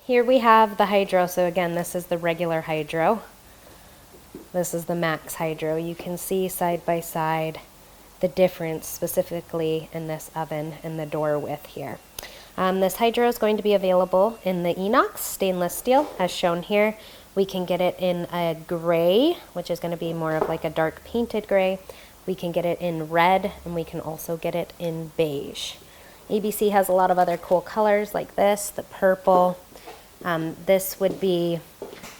Here we have the hydro. So again, this is the regular hydro. This is the max hydro. You can see side by side the difference specifically in this oven and the door width here. This hydro is going to be available in the inox stainless steel as shown here. We can get it in a gray, which is going to be more of like a dark painted gray. We can get it in red, and we can also get it in beige. ABC has a lot of other cool colors like this, the purple. This would be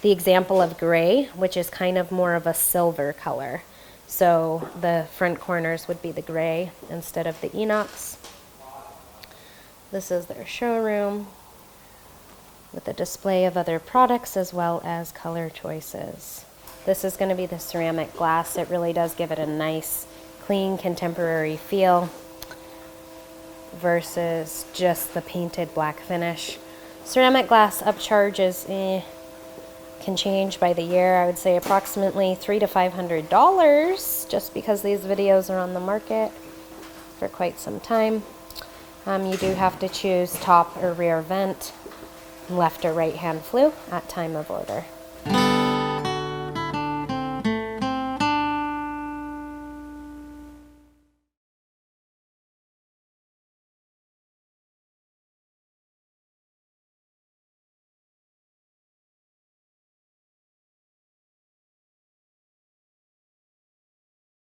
the example of gray, which is kind of more of a silver color. So the front corners would be the gray instead of the inox. This is their showroom with a display of other products as well as color choices. This is going to be the ceramic glass. It really does give it a nice, clean, contemporary feel versus just the painted black finish. Ceramic glass upcharge is can change by the year. I would say approximately $300 to $500 just because these videos are on the market for quite some time. You do have to choose top or rear vent, left or right hand flue at time of order.